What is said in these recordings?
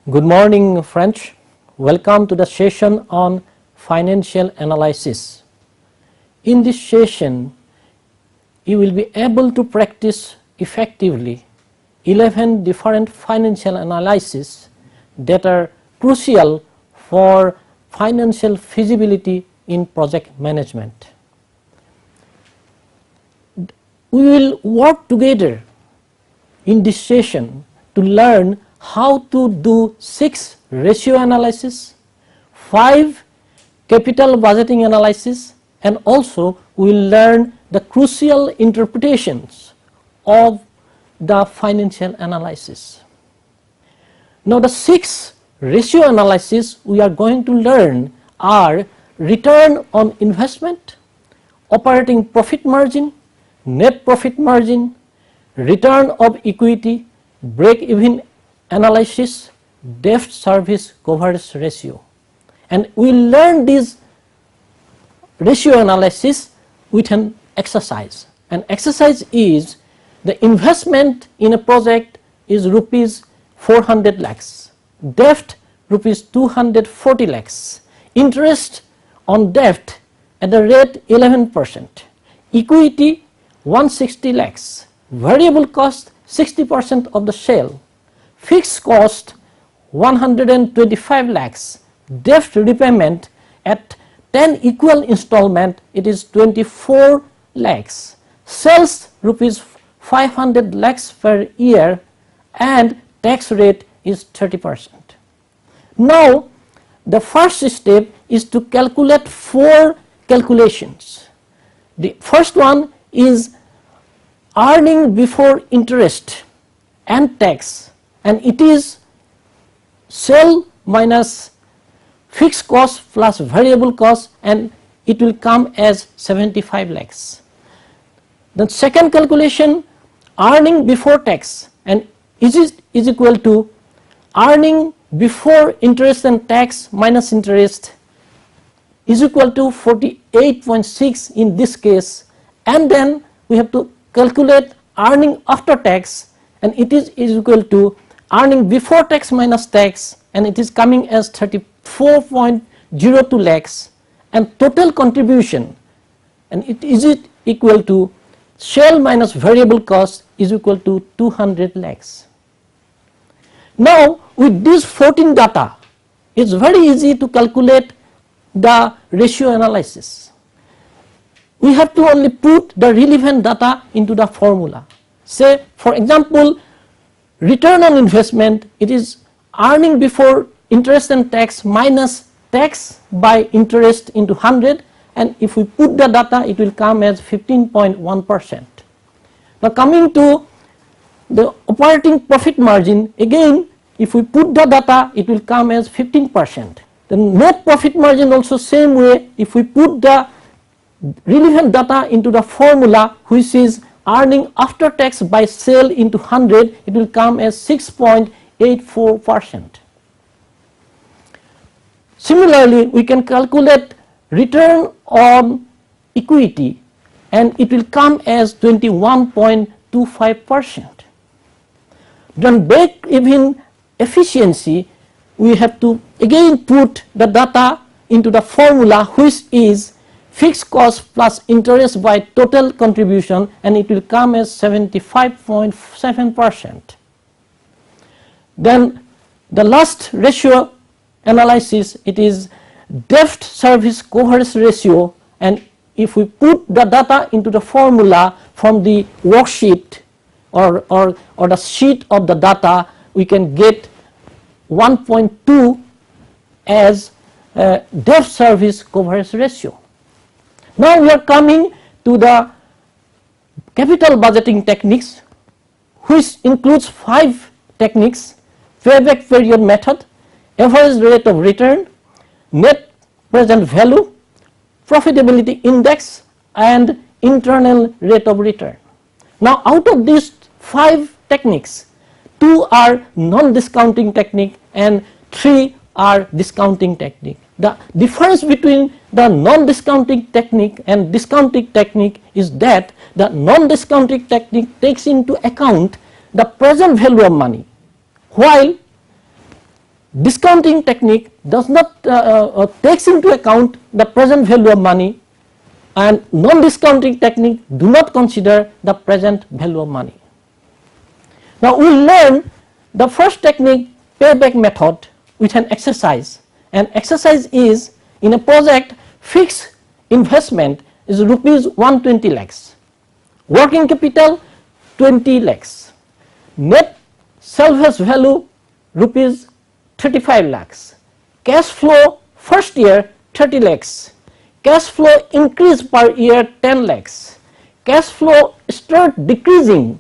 Good morning, friends. Welcome to the session on financial analysis. In this session, you will be able to practice effectively 11 different financial analyses that are crucial for financial feasibility in project management. We will work together in this session to learn how to do 6 ratio analysis, 5 capital budgeting analysis, and also we will learn the crucial interpretations of the financial analysis. Now the 6 ratio analysis we are going to learn are return on investment, operating profit margin, net profit margin, return of equity, break-even analysis, debt service coverage ratio. And we will learn this ratio analysis with an exercise. An exercise is the investment in a project is rupees 400 lakhs, debt rupees 240 lakhs, interest on debt at the rate 11%, equity 160 lakhs, variable cost 60% of the sale, fixed cost 125 lakhs, debt repayment at 10 equal installment it is 24 lakhs, sales rupees 500 lakhs per year, and tax rate is 30%. Now the first step is to calculate 4 calculations. The first one is earning before interest and tax, and it is sale minus fixed cost plus variable cost, and it will come as 75 lakhs. The second calculation, earning before tax, and is equal to earning before interest and tax minus interest is equal to 48.6 in this case, and then we have to calculate earning after tax, and it is equal to earning before tax minus tax, and it is coming as 34.02 lakhs, and total contribution, and it is equal to sale minus variable cost is equal to 200 lakhs. Now with these 14 data, it's very easy to calculate the ratio analysis. We have to only put the relevant data into the formula. Say for example, return on investment, it is earning before interest and tax minus tax by interest into 100, and if we put the data it will come as 15.1%. Now coming to the operating profit margin, again if we put the data it will come as 15%. The net profit margin also same way, if we put the relevant data into the formula which is earning after tax by sale into 100, it will come as 6.84%. Similarly, we can calculate return on equity, and it will come as 21.25%. Then break-even efficiency, we have to again put the data into the formula which is fixed cost plus interest by total contribution, and it will come as 75.7%. Then the last ratio analysis, it is debt service coverage ratio, and if we put the data into the formula from the worksheet or the sheet of the data, we can get 1.2 as debt service coverage ratio. Now we are coming to the capital budgeting techniques, which includes 5 techniques: payback period method, average rate of return, net present value, profitability index, and internal rate of return. Now out of these 5 techniques, 2 are non-discounting technique and 3 are discounting technique. The difference between the non-discounting technique and discounting technique is that the non-discounting technique takes into account the present value of money, while discounting technique does not takes into account the present value of money, and non-discounting technique do not consider the present value of money. Now we will learn the first technique, payback method, with an exercise. And exercise is, in a project, fixed investment is rupees 120 lakhs, working capital 20 lakhs, net salvage value rupees 35 lakhs, cash flow first year 30 lakhs, cash flow increase per year 10 lakhs, cash flow start decreasing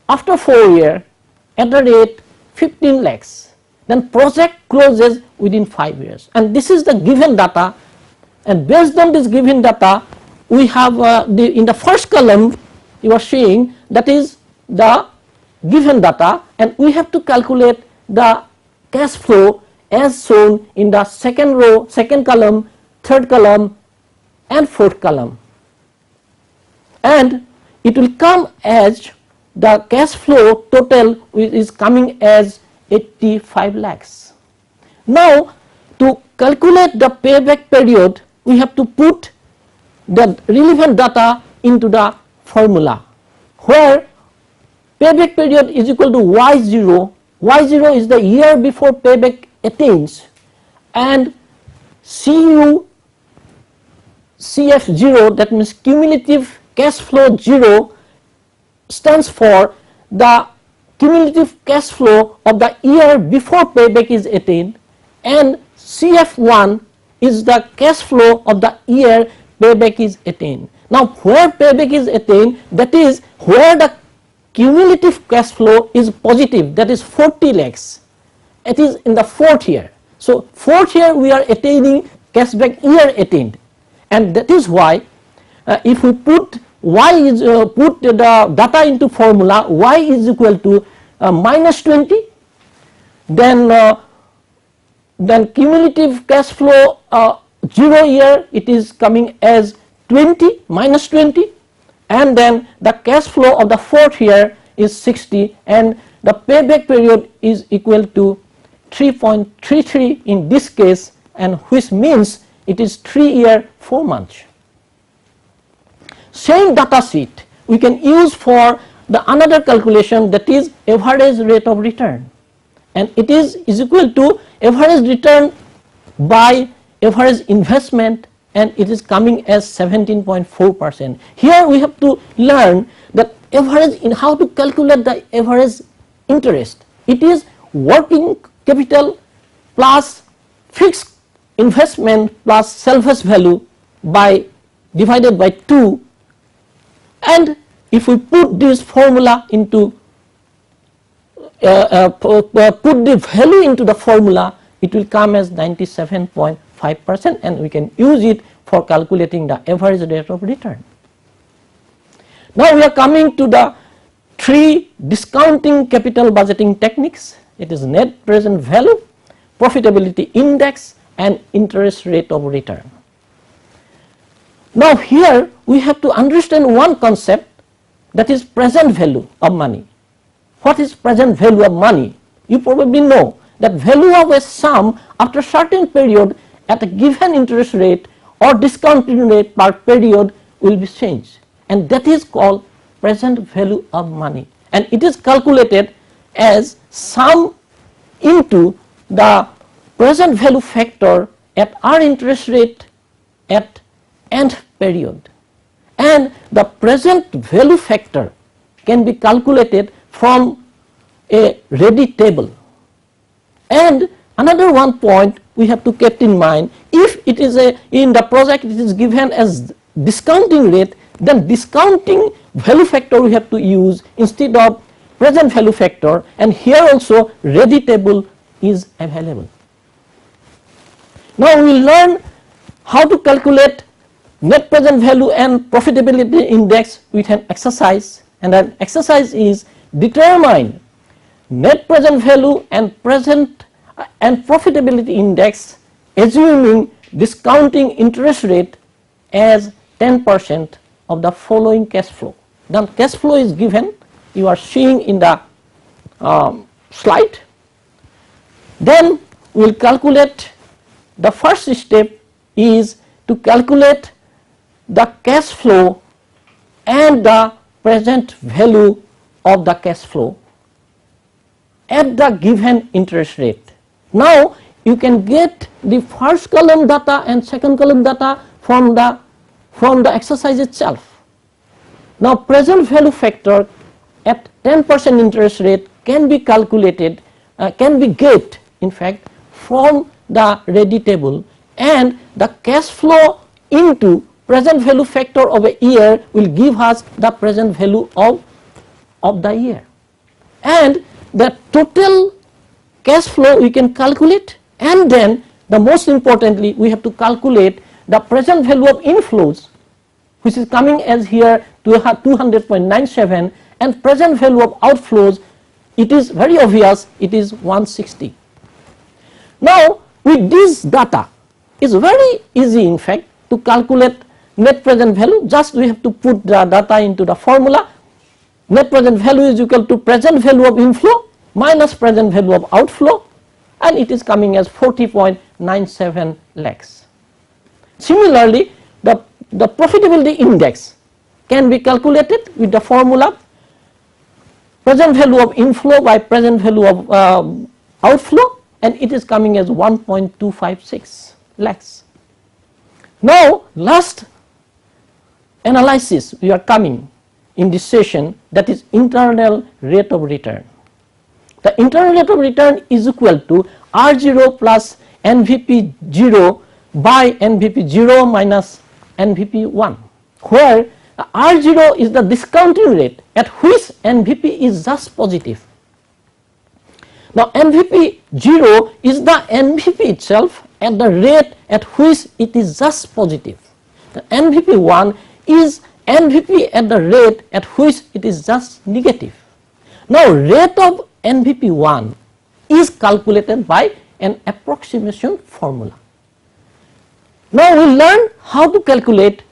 after 4 years at the rate 15 lakhs, then project closes within 5 years. And this is the given data, and based on this given data we have in the first column you are seeing that is the given data, and we have to calculate the cash flow as shown in the second row, second column, third column and fourth column, and it will come as the cash flow total is coming as 85 lakhs. Now to calculate the payback period we have to put the relevant data into the formula, where payback period is equal to Y0. Y0 is the year before payback attains, and CF0, that means cumulative cash flow 0, stands for the cumulative cash flow of the year before payback is attained, and CF1 is the cash flow of the year payback is attained. Now where payback is attained, that is where the cumulative cash flow is positive, that is 40 lakhs, it is in the fourth year. So fourth year we are attaining cashback year attained, and that is why if we put put the data into formula, y is equal to minus 20, then cumulative cash flow 0 year it is coming as 20 minus 20, and then the cash flow of the fourth year is 60, and the payback period is equal to 3.33 in this case, and which means it is 3 years 4 months. Same data sheet we can use for the another calculation, that is average rate of return, and it is equal to average return by average investment, and it is coming as 17.4%. Here we have to learn that average in how to calculate the average interest. It is working capital plus fixed investment plus salvage value by divided by 2, and if we put this formula into put the value into the formula, it will come as 97.5%, and we can use it for calculating the average rate of return. Now we are coming to the 3 discounting capital budgeting techniques. It is net present value, profitability index and interest rate of return. Now here we have to understand one concept, that is present value of money. What is present value of money? You probably know that value of a sum after a certain period at a given interest rate or discounting rate per period will be changed, and that is called present value of money, and it is calculated as sum into the present value factor at our interest rate at end period, and the present value factor can be calculated from a ready table. And another one point we have to keep in mind, if it is in the project it is given as discounting rate, then discounting value factor we have to use instead of present value factor, and here also ready table is available. Now we will learn how to calculate net present value and profitability index with an exercise, and that exercise is determine net present value and profitability index assuming discounting interest rate as 10% of the following cash flow. Then cash flow is given, you are seeing in the slide. Then we will calculate, the first step is to calculate the cash flow and the present value of the cash flow at the given interest rate. Now you can get the first column data and second column data from the exercise itself. Now present value factor at 10% interest rate can be calculated, can be get in fact from the ready table, and the cash flow into present value factor of a year will give us the present value of the year, and the total cash flow we can calculate, and then the most importantly we have to calculate the present value of inflows, which is coming as here to 200.97, and present value of outflows, it is very obvious, it is 160. Now with this data, it's very easy in fact to calculate net present value. Just we have to put the data into the formula. Net present value is equal to present value of inflow minus present value of outflow, and it is coming as 40.97 lakhs. Similarly, the profitability index can be calculated with the formula present value of inflow by present value of outflow, and it is coming as 1.256 lakhs. Now last analysis we are coming in this session, that is internal rate of return. The internal rate of return is equal to R0 plus NVP0 by NVP0 minus NVP1, where R0 is the discounting rate at which NVP is just positive. Now NVP0 is the NVP itself at the rate at which it is just positive. The NVP1 is NVP at the rate at which it is just negative. Now rate of NVP1 is calculated by an approximation formula. Now we learn how to calculate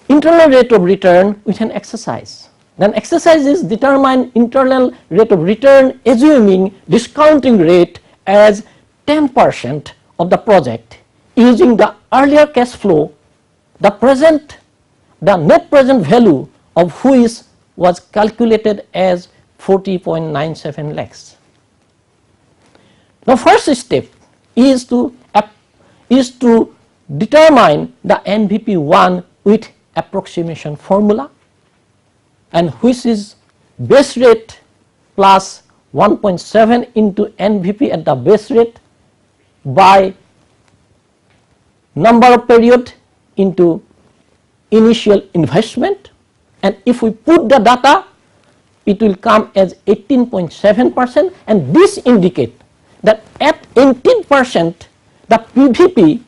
internal rate of return with an exercise. Then exercise is determine internal rate of return assuming discounting rate as 10% of the project using the earlier cash flow, the net present value of which was calculated as 40.97 lakhs. The first step is to determine the NVP1 with approximation formula, and which is base rate plus 1.7 into NVP at the base rate by number of period into initial investment, and if we put the data it will come as 18.7%, and this indicate that at 18% the PVP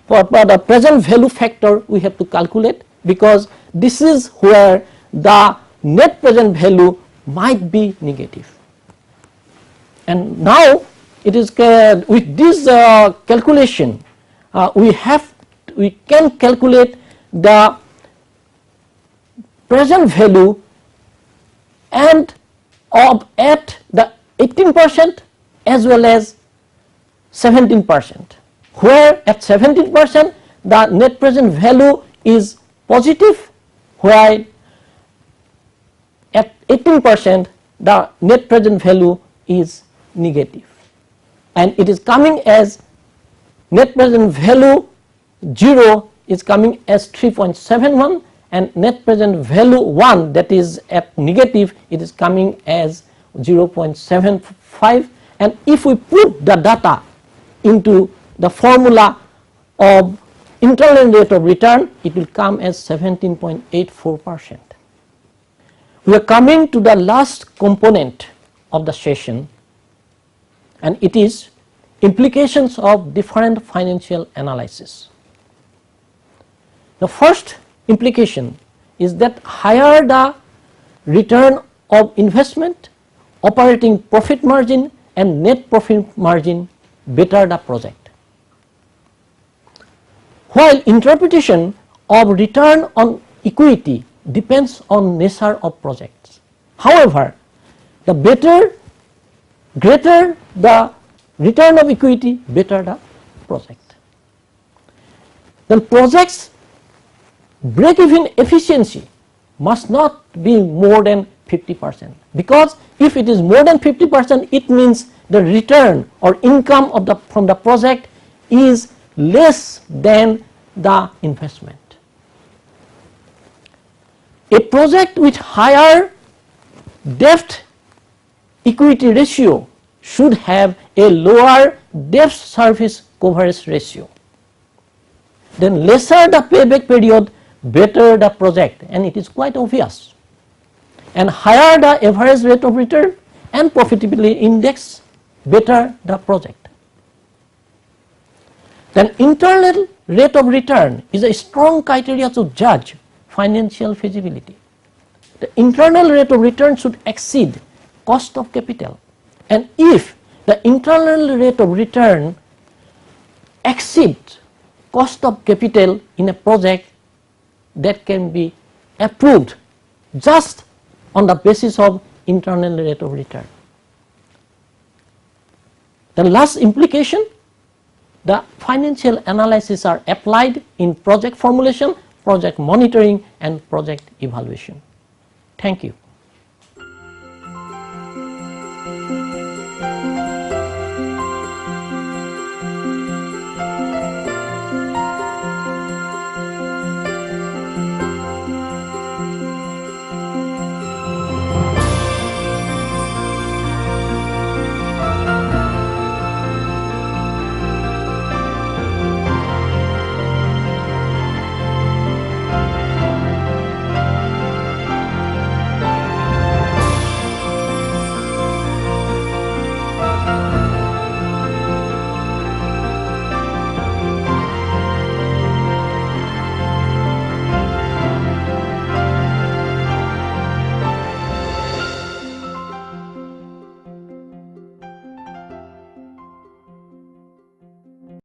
for the present value factor we have to calculate, because this is where the net present value might be negative. And now it is with this calculation we can calculate the present value and of at the 18% as well as 17%, where at 17% the net present value is positive, while at 18% the net present value is negative, and it is coming as net present value 0 is coming as 3.71, and net present value 1, that is at negative, it is coming as 0.75, and if we put the data into the formula of internal rate of return, it will come as 17.84%. We are coming to the last component of the session, and it is implications of different financial analysis. The first implication is that higher the return of investment, operating profit margin and net profit margin, better the project. While interpretation of return on equity depends on nature of projects. However, the greater the return of equity, better the project. Then project's break-even efficiency must not be more than 50%, because if it is more than 50%, it means the return or income of from the project is less than the investment. A project with higher debt equity ratio should have a lower debt service coverage ratio. Then lesser the payback period, better the project, and it is quite obvious. And higher the average rate of return and profitability index, better the project. Then internal rate of return is a strong criteria to judge financial feasibility. The internal rate of return should exceed cost of capital, and if the internal rate of return exceeds cost of capital in a project, that can be approved just on the basis of internal rate of return. The last implication, the financial analysis are applied in project formulation, project monitoring, and project evaluation. Thank you.